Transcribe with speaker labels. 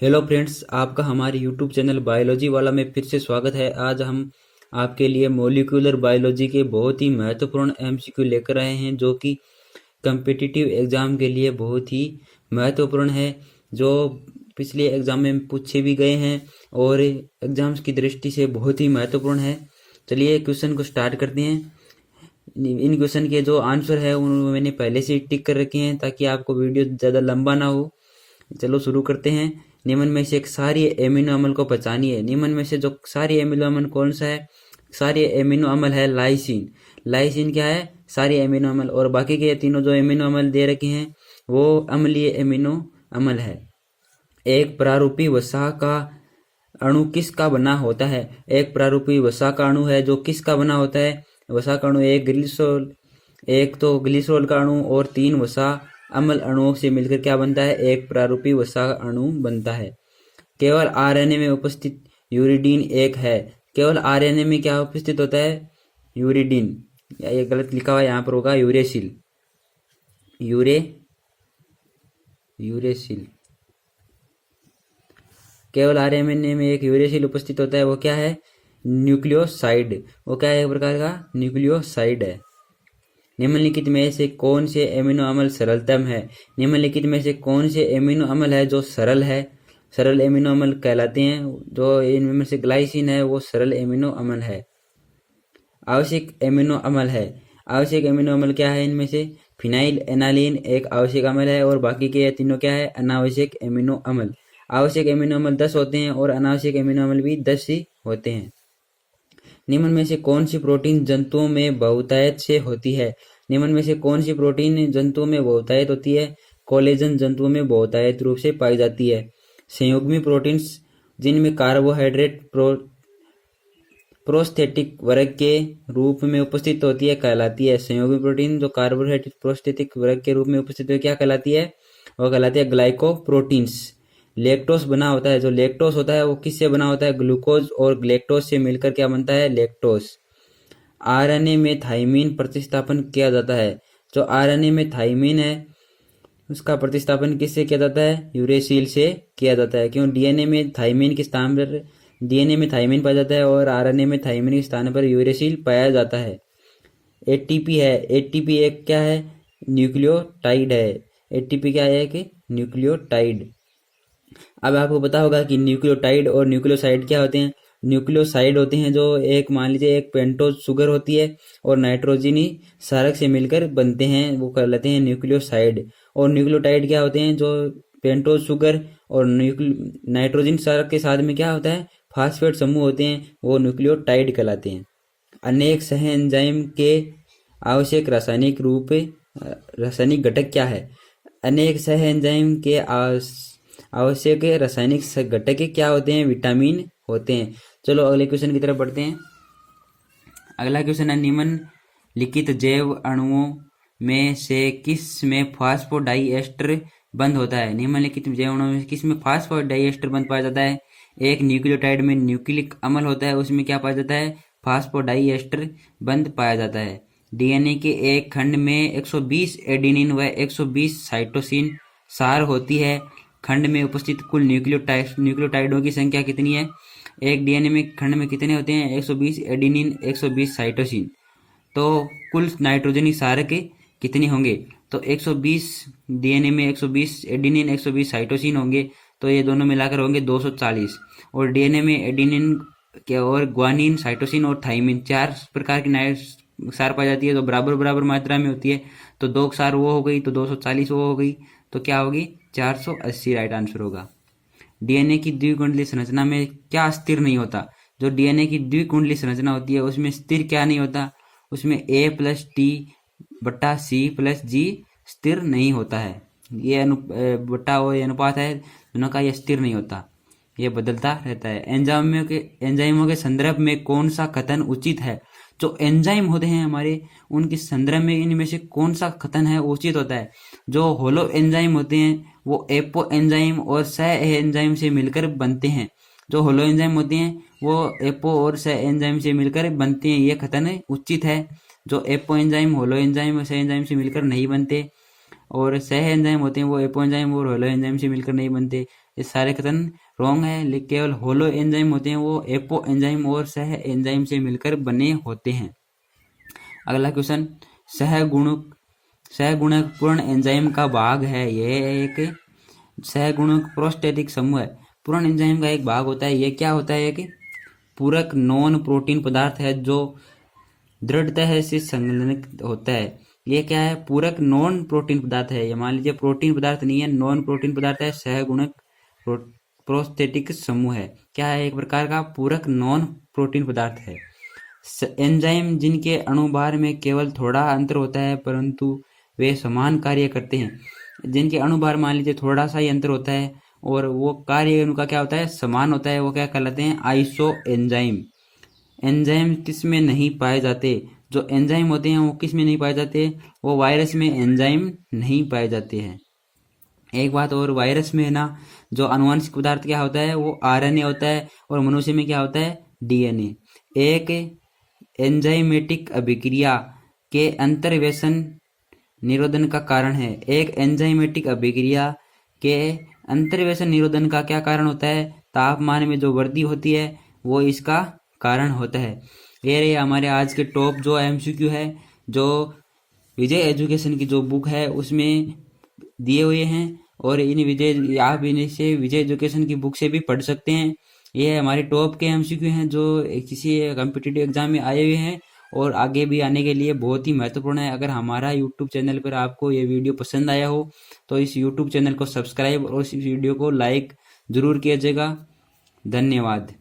Speaker 1: Hello friends, आपका हमारे YouTube channel biology वाला में फिर से स्वागत है। आज हम आपके लिए मॉलिक्यूलर बायोलॉजी के बहुत ही महत्वपूर्ण एमसीक्यू लेकर आए हैं, जो कि कम्पिटिटिव एग्ज़ाम के लिए बहुत ही महत्वपूर्ण है, जो पिछले एग्ज़ाम में पूछे भी गए हैं और एग्ज़ाम्स की दृष्टि से बहुत ही महत्वपूर्ण है। चलिए क्वेश्चन को स्टार्ट करते हैं। इन क्वेश्चन के जो आंसर है उन मैंने पहले से टिक कर रखे हैं ताकि आपको वीडियो ज़्यादा लंबा ना हो। चलो शुरू करते हैं। निम्न में से एक क्षारीय एमिनो अम्ल को पहचानिए। निम्न में से जो क्षारीय एमिनो अम्ल कौन सा है? क्षारीय एमिनो अम्ल है लाइसिन। लाइसिन क्या है? क्षारीय एमिनो अम्ल। और बाकी के तीनों जो एमिनो अम्ल दे रखे हैं वो अम्लीय एमिनो अम्ल है। एक प्रारूपी वसा का अणु किसका बना होता है? एक प्रारूपी वसा का अणु है जो किसका बना होता है? वसा का अणु एक तो ग्लिसरॉल का अणु और 3 वसा अम्ल अणुओं से मिलकर क्या बनता है? एक प्रारूपी वसा अणु बनता है। केवल आरएनए में उपस्थित यूरिडीन एक है। केवल आरएनए में क्या उपस्थित होता है? यूरिडीन। ये गलत लिखा हुआ यहाँ पर होगा यूरेसिल। यूरेसिल। केवल आरएनए में एक यूरेसिल उपस्थित होता है, वो क्या है? न्यूक्लियोसाइड। वो क्या है? एक प्रकार का न्यूक्लियोसाइड है। निम्नलिखित में से कौन से एमिनो अम्ल सरलतम है? निम्नलिखित में से कौन से एमिनो अम्ल है जो सरल है? सरल एमिनो अम्ल कहलाते हैं। जो इनमें से ग्लाइसिन है वो सरल एमिनो अम्ल है। आवश्यक एमिनो अम्ल है। आवश्यक एमिनो अम्ल क्या है? इनमें से फिनाइल एनालिन एक आवश्यक अम्ल है और बाकी के तीनों क्या है? अनावश्यक एमिनो अम्ल। आवश्यक एमिनो अम्ल 10 होते हैं और अनावश्यक एमिनो अम्ल भी 10 ही होते हैं। निम्न में से कौन सी प्रोटीन जंतुओं में बहुतायत से होती है? निम्न में से कौन सी प्रोटीन जंतुओं में बहुतायत होती है? कोलेजन जंतुओं में बहुतायत रूप से पाई जाती है। संयुग्मी प्रोटीन्स जिनमें कार्बोहाइड्रेट प्रोस्थेटिक वर्ग के रूप में उपस्थित होती है कहलाती है। संयोगी प्रोटीन जो कार्बोहाइड्रेट प्रोस्थेटिक वर्ग के रूप में उपस्थित है क्या कहलाती है? वो कहलाती है ग्लाइकोप्रोटीन्स। लेक्टोस बना होता है। जो लेक्टोस होता है वो किससे बना होता है? ग्लूकोज और ग्लेक्टोस से मिलकर क्या बनता है? लेक्टोस। आरएनए में थाइमीन प्रतिस्थापन किया जाता है। जो आरएनए में थाइमीन है उसका प्रतिस्थापन किससे किया जाता है? यूरेसिल से किया जाता है। क्यों? डीएनए में थाइमीन के स्थान पर डीएनए में थाइमीन पाया जाता है और आरएनए में थाइमीन के स्थान पर यूरेसिल पाया जाता है। एटीपी है। एटीपी एक क्या है? न्यूक्लियोटाइड है। एटीपी क्या है? कि न्यूक्लियोटाइड। अब आपको पता होगा कि न्यूक्लियोटाइड और न्यूक्लियोसाइड क्या होते हैं। न्यूक्लियोसाइड होते हैं जो एक मान लीजिए एक पेंटोज शुगर होती है और नाइट्रोजनी क्षारक से मिलकर बनते हैं, वो कहलाते हैं न्यूक्लियोसाइड। और न्यूक्लियोटाइड क्या होते हैं? जो पेंटोज शुगर और नाइट्रोजन क्षारक के साथ में क्या होता है? फास्फेट समूह होते हैं, वो न्यूक्लियोटाइड कहलाते हैं। अनेक सह एंजाइम के आवश्यक रासायनिक घटक क्या है? अनेक सह एंजाइम के आवश्यक रासायनिक घटक क्या होते हैं? विटामिन होते हैं। चलो अगले क्वेश्चन की तरफ बढ़ते हैं। अगला क्वेश्चन है, निम्नलिखित जैव अणुओं में से किस में फास्फोडाइएस्टर बंद होता है? निम्नलिखित जैव अणुओं में किस में फास्फोडाइएस्टर बंद पाया जाता है? एक न्यूक्लियोटाइड में न्यूक्लिक अम्ल होता है, उसमें क्या पाया जाता है? फास्फोडाइएस्टर बंद पाया जाता है। डीएनए के एक खंड में 120 एडेनिन व 120 साइटोसिन सार होती है। खंड में उपस्थित कुल न्यूक्लियोटाइडों की संख्या कितनी है? एक डीएनए में खंड में कितने होते हैं? 120 एडेनिन 120 साइटोसिन। तो कुल नाइट्रोजनी सारक कितने होंगे? तो 120 डीएनए में 120 एडेनिन 120 साइटोसिन होंगे, तो ये दोनों मिलाकर होंगे 240। और डीएनए में एडेनिन के और ग्वानिन साइटोसिन और थाइमिन 4 प्रकार की सार पाई जाती है, तो बराबर बराबर मात्रा में होती है। तो 2 सार वो हो गई तो 240 वो हो गई, तो क्या होगी? 480 राइट आंसर होगा। डीएनए की द्विकुंडली संरचना में क्या स्थिर नहीं होता? जो डीएनए की द्विकुंडली संरचना होती है उसमें स्थिर क्या नहीं होता? उसमें A+T/C+G स्थिर नहीं होता है। ये बट्टा वो अनुपात है दोनों का, ये स्थिर नहीं होता, ये बदलता रहता है। एंजाइमों के संदर्भ में कौन सा कथन उचित है? जो एंजाइम होते हैं हमारे, उनके संदर्भ में इनमें से कौन सा कथन है उचित होता है? जो होलो एंजाइम होते हैं वो एपो एंजाइम और सह एंजाइम से मिलकर बनते हैं। जो होलो एंजाइम होते हैं वो एपो और सह एंजाइम से मिलकर बनते हैं, ये कथन उचित है। जो एपो एंजाइम होलो एंजाइम और सह एंजाइम से मिलकर नहीं बनते। और सह एंजाइम होते हैं वो एपो एंजाइम और होलो एंजाइम से मिलकर नहीं बनते। ये सारे कथन रॉन्ग है। लेकिन केवल होलो एंजाइम होते हैं वो एपो एंजाइम और सह एंजाइम से मिलकर बने होते हैं। अगला क्वेश्चन, सहगुणक पूर्ण एंजाइम का भाग है। यह एक सहगुणक प्रोस्टेटिक समूह है, पूर्ण एंजाइम का एक भाग होता है। ये क्या होता है कि पूरक नॉन प्रोटीन पदार्थ है जो दृढ़ता से संलग्न होता है। ये क्या है, पूरक नॉन प्रोटीन पदार्थ है। ये मान लीजिए प्रोटीन पदार्थ नहीं है, नॉन प्रोटीन पदार्थ है, सहगुणक प्रोस्टेटिक समूह है। क्या है, एक प्रकार का पूरक नॉन प्रोटीन पदार्थ है। एंजाइम जिनके अणुभार में केवल थोड़ा अंतर होता है परंतु वे समान कार्य करते हैं। जिनके अणुभार मान लीजिए थोड़ा सा ही अंतर होता है और वो कार्य उनका क्या होता है, समान होता है, वो क्या कहलाते हैं, आइसो एंजाइम। एंजाइम किस में नहीं पाए जाते, जो एंजाइम होते हैं वो किस में नहीं पाए जाते, वो वायरस में एंजाइम नहीं पाए जाते हैं। एक बात और, वायरस में है ना जो अनुवांशिक पदार्थ क्या होता है वो आरएनए होता है और मनुष्य में क्या होता है, डीएनए। एक एंजाइमेटिक अभिक्रिया के अंतर्वेशन निरोधन का कारण है। एक एंजाइमेटिक अभिक्रिया के अंतर्वेशन निरोधन का क्या कारण होता है, तापमान में जो वृद्धि होती है वो इसका कारण होता है। ये रहे हमारे आज के टॉप जो एमसीक्यू है, जो विजय एजुकेशन की जो बुक है उसमें दिए हुए हैं और इन विजय आप इनसे विजय एजुकेशन की बुक से भी पढ़ सकते हैं। ये हमारे टॉप के एमसीक्यू हैं जो किसी कॉम्पिटिटिव एग्जाम में आए हुए हैं और आगे भी आने के लिए बहुत ही महत्वपूर्ण है। अगर हमारा यूट्यूब चैनल पर आपको ये वीडियो पसंद आया हो तो इस यूट्यूब चैनल को सब्सक्राइब और इस वीडियो को लाइक जरूर कीजिएगा। धन्यवाद।